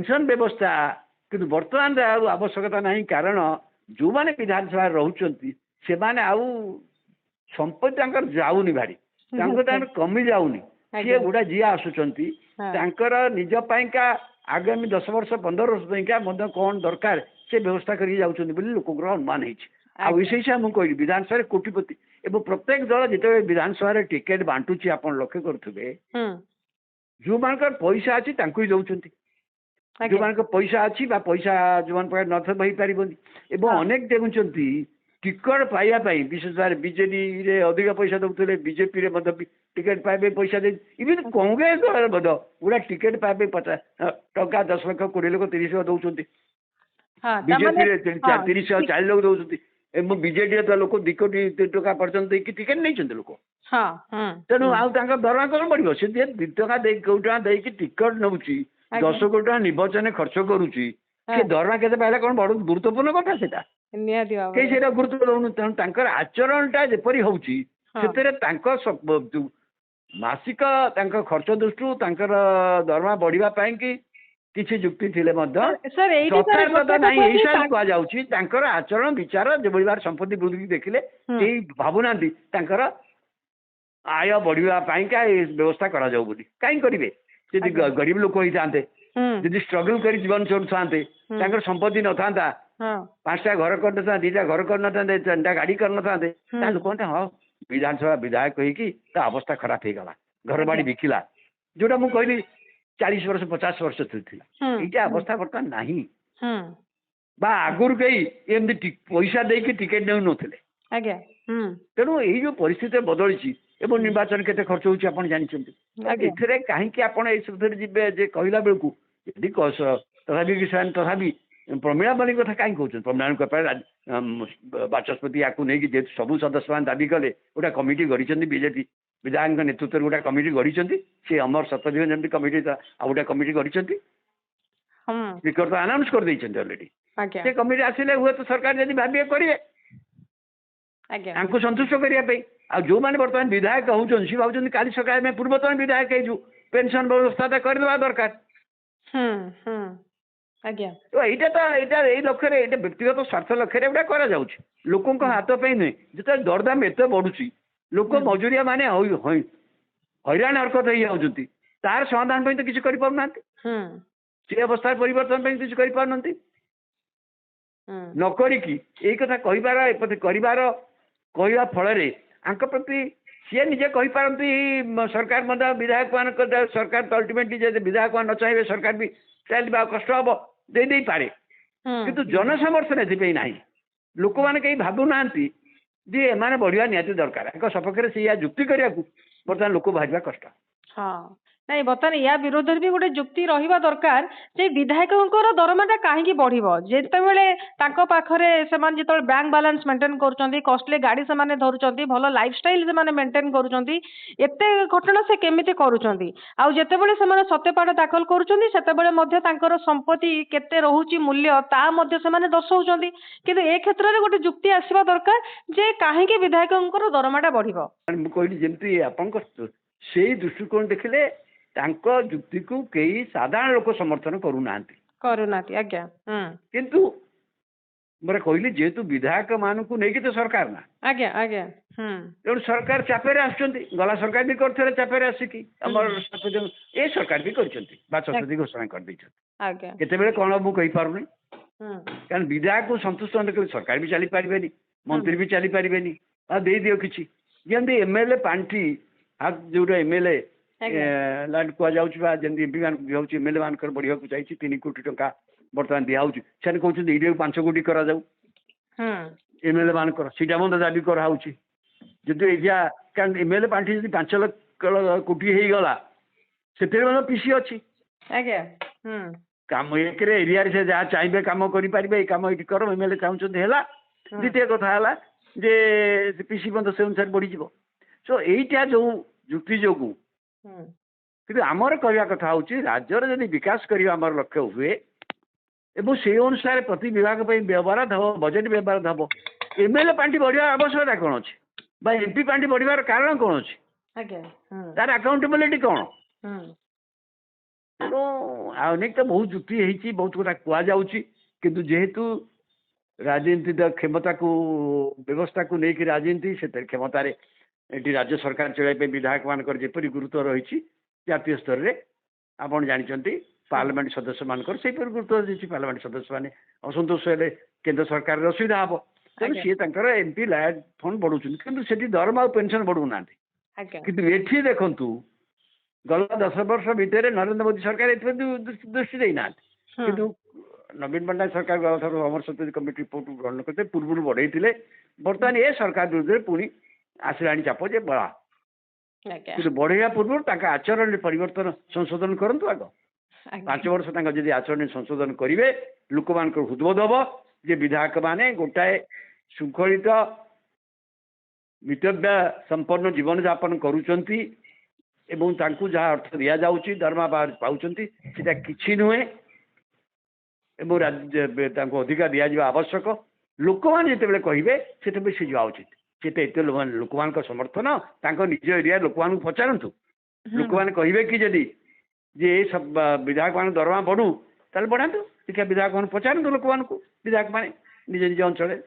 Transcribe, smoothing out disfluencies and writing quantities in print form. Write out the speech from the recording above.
Pension व्यवस्था किंतु वर्तमान आवश्यकता नहीं कारण जो माने विधानसभा रोचंती से माने आउ संपत्ति जाऊनी भारी कमी जाऊनी सी गुड़ा जी आसुचंती निज पाइका आगामी 10 वर्ष 15 वर्ष कौन दरकार से व्यवस्था कर लोक अनुमान होइसे मुझे विधानसभा कोटिपति एवं प्रत्येक दल जिते विधानसभा टिकेट बांटुची आप लक्ष्य करुवे जो मान पैसा अच्छी ही दौरान जो मान पैसा अच्छी पैसा जो मान नथपारे अनेक देखुंट टिकट पाइबापी विशेष भाव बीजेडी रे अधिक पैसा दौले बीजेपी टिकेट पाइबे पैसा दे इवन कांग्रेस दल गुड़ा टिकेट पाइबे 50 टका 10 लाख 20 लाख 30 लाख दौरान बीजेपी 30 लाख 40 लाख दौरान बीजेडी तो लोक 2 कोटी टका पर्यटन टिकेट नहीं लोक तेणु आउ दरमा कौन बढ़ो सी 2 टका कोटी टका टिकट नौ 10 कोटी टका निर्वाचन खर्च करुच्ची दरमा के कौन बड़ गुरुत्वपूर्ण कथा से गुरुत्व दौन तेणु आचरणटा जपरी होची मासिक खर्च दृष्टि दरमा बढ़िया किसी जुक्ति थिले सरकार आचरण विचार जो संपत्ति वृद्धि देखिले भावुना आय बढ़ाई व्यवस्था करा जाऊ बोली कहीं करेंगे जदि गरीब लोक होते जदि स्ट्रगल कर जीवन चलुते संपत्ति न था 5टा घर कर 2टा घर कर 3टा गाड़ी कर लोक हाँ विधानसभा विधायक कहीकि अवस्था खराब हो गला घर बाड़ी बिकिला जोटा मुझे कहली 40 वर्ष 50 वर्ष ये अवस्था बर्तमान नहीं आगुरी कई एमती पैसा देकी टिकेट नौ नथिले तेणु यही जो परिस्थिति बदली निर्वाचन केते खर्च होची आपण जानछन्ती एथिरे काहेकि आपण ए सब जिबे जे कहला बेलकू यदि तथापि किसान तथापि प्रमिला बनी कथा कहीं कहते प्रमिला बाचस्पति या नहीं सब सदस्य मान दाबी कले गोटा कमिटी गढ़ी बीजेपी विधायक नेतृत्व गोटा कमिटी गढ़ी सी अमर सत्यदेव जमी कमिटी गोटा कमिटी गढ़ी स्पीकर तो अनाउंस कर देइछन्ती ऑलरेडी से कमिटी आसिले हुए तो सरकार जदि भाबे करिवे संतुष्ट करने जो मैंने बर्तमान विधायक होती सी भाव काली सकाल में पूर्वतन विधायक हो पेंशन व्यवस्था करदे दरकार तो यहाँ लक्ष्य व्यक्तिगत स्वार्थ लक्ष्य करा लोकों हाथ पे नुहे जो दरदाम एत बढ़ुची लोक मजुरिया माने हैरान हरकत हो तार समाधान तो किसी कर अवस्था परिवर्तन किसी कर नक कथा कहबार कहवा फल प्रति सी निजे कहीपारती सरकार विधायक मान सरकार तो अल्टीमेटली विधायक मान न चाहिए सरकार भी चलवा कष्ट हम दे पारे किंतु जनसमर्थन एना लोक मैंने कहीं भावुना जे एम बढ़िया निहाती दरकार सपक्ष से जुक्ति करने को बर्तमान लोक बाहर कष्ट नहीं बर्तमान या विरोध भी गोटे जुक्ति रहा दरकार जे विधायकों दरमाटा कहीं बढ़ो जितेबले पाखरे से बैंक बैलेंस मेंटेन कर कस्टली गाड़ी से धरुंच भल लाइफस्टाइल से मेंटेन करते घटना से केमी करते से सत्यपाठ दाखल कर संपत्ति केते रोचे मूल्य ता दर्शाऊँ कि ए क्षेत्र में गोटे जुक्ति आसवा दरकार जे कहीं विधायकों दरमाटा बढ़ो से दृष्टिकोण देखिले जुक्ति को कई साधारण लोक समर्थन करूना किंतु मोर कहली जेहेतु विधायक मान को नहीं तो सरकार ना तेणु सरकार चापेरे आसला सरकार भी करते चापेरे आसिकी ए सरकार भी करपति घोषणा कर कौन मुझे कही पारुनी कारण विधायक को संतुष्ट होने सरकार भी चली पारे मंत्री भी चली पारे दे दियो कि जमी एमएलए पांठी जो एमएलए लैंड कहुँगी एमपी मान एमएलए मान बढ़िया चाहिए 3 कोटी टंका बर्तमान दिखाऊँ से कहते ईडी 5 कोटी करा एमएलए मान सीटा मत दाबी कराऊँ जदि कारण एमएलए पांठी जब 5 लाख कोटी हो गला से पीसी अच्छी कम एक एरिया से जहाँ चाहिए कम करें कम ये कर एमएलए चाहते है द्वितीय कथा है जे पीसी बंद से अनुसार बढ़ीज सो यहीटा जो जुक्ति जो कि आमर कहवा कथा हूँ राज्यर जब विकास करवा आम लक्ष्य हुए एवं से अनुसार प्रति विभाग व्यवहार हम बजेट व्यवहार हम एमएलए पांठी बढ़िया आवश्यकता कौन अच्छी एमपी पांठी बढ़िया कारण कौन अच्छी तार अकाउंटेबिलिटी कौन ତେଣୁ ଅନେକ ତ ବହୁତ ଯୁକ୍ତି ହେଇଛି, ବହୁତ କଥା କୁହାଯାଉଛି, କିନ୍ତୁ ଯେହେତୁ ରାଜନୀତି କ୍ଷମତାକୁ ବ୍ୟବସ୍ଥାକୁ ନେଇକି ରାଜନୀତି, ସେଥିରେ କ୍ଷମତାରେ ଏଠି ରାଜ୍ୟ ସରକାର ଚଳାଇବା ପାଇଁ ବିଧାୟକ ମାନଙ୍କର ଯେପରି ଗୁରୁତ୍ୱ ରହିଛି ଜାତୀୟ ସ୍ତରରେ ଆପଣ ଜାଣିଛନ୍ତି, ପାର୍ଲାମେଣ୍ଟ ସଦସ୍ୟ ମାନଙ୍କର ସେହିପରି ଗୁରୁତ୍ୱ ଦେଇଛି। ପାର୍ଲାମେଣ୍ଟ ସଦସ୍ୟ ମାନେ ଅସନ୍ତୋଷ ହେଲେ କେନ୍ଦ୍ର ସରକାରର ଅସୁବିଧା ହବ, ତେଣୁ ସିଏ ତାଙ୍କର ଏମପି ଲାୟକ ଫଣ୍ଡ ବଢୁଛନ୍ତି, କିନ୍ତୁ ସେଠି ଦରମା ଆଉ ପେନସନ ବଢୁନାହାନ୍ତି। କିନ୍ତୁ ଏଠି ଦେଖନ୍ତୁ ଗଲା 10 ବର୍ଷ ଭିତରେ ନରେନ୍ଦ୍ର ମୋଦୀ ସରକାର ଏଥିପାଇଁ ଦୃଷ୍ଟି ଦେଇନାହାନ୍ତି, କିନ୍ତୁ ନବୀନ ପଟ୍ଟନାୟକ ସରକାର ଠାରୁ ଅମର ସତୁରୀ କମିଟି ରିପୋର୍ଟ ଗ୍ରହଣ କରିଥିଲେ, ପୂର୍ବରୁ ବଢେଇଥିଲେ, ବର୍ତ୍ତମାନ ଏ ସରକାର ବିରୁଦ୍ଧରେ ପୁଣି ଆସିଲାଣି ଚାପ ଯେ ବଢା, କିନ୍ତୁ ବଢେଇବା ପୂର୍ବରୁ ତାଙ୍କ ଆଚରଣରେ ପରିବର୍ତ୍ତନ ସଂଶୋଧନ କରନ୍ତୁ। ଆଗ 5 ବର୍ଷ ତାଙ୍କ ଯଦି ଆଚରଣ ସଂଶୋଧନ କରିବେ, ଲୋକମାନଙ୍କର ହୃଦବୋଧ ହବ ଯେ ବିଧାୟକ ମାନେ ଗୋଟାଏ ଶୃଙ୍ଖଳିତ ମିତବ୍ୟୟ ସମ୍ପନ୍ନ ଜୀବନ ଯାପନ କରୁଛନ୍ତି ଏବଂ ତାଙ୍କୁ ଯାହା ଅର୍ଥ ଦିଆଯାଉଛି ଦରମା ପାଉଛନ୍ତି ସେଟା କିଛି ନୁହେଁ ଏବଂ ତାଙ୍କୁ ଅଧିକା ଦିଆଯିବା ଆବଶ୍ୟକ। ଲୋକମାନେ ଯେତେବେଳେ କହିବେ ସେତେବେଳେ ସେ ଯିବା ଉଚିତ। ସେଟା ଏତେ ଲୋକମାନଙ୍କ ସମର୍ଥନ, ତାଙ୍କ ନିଜ ଏରିଆ ଲୋକମାନଙ୍କୁ ପଚାରନ୍ତୁ, ଲୋକମାନେ କହିବେ କି ଯଦି ଯେ ଏ ବିଧାୟକ ମାନଙ୍କ ଦରମା ବଢୁ ତାହେଲେ ବଢାନ୍ତୁ, ଦେଖିବା ବିଧାୟକ ମାନଙ୍କୁ ପଚାରନ୍ତୁ, ଲୋକମାନଙ୍କୁ ବିଧାୟକ ମାନେ ନିଜ ନିଜ ଅଞ୍ଚଳରେ।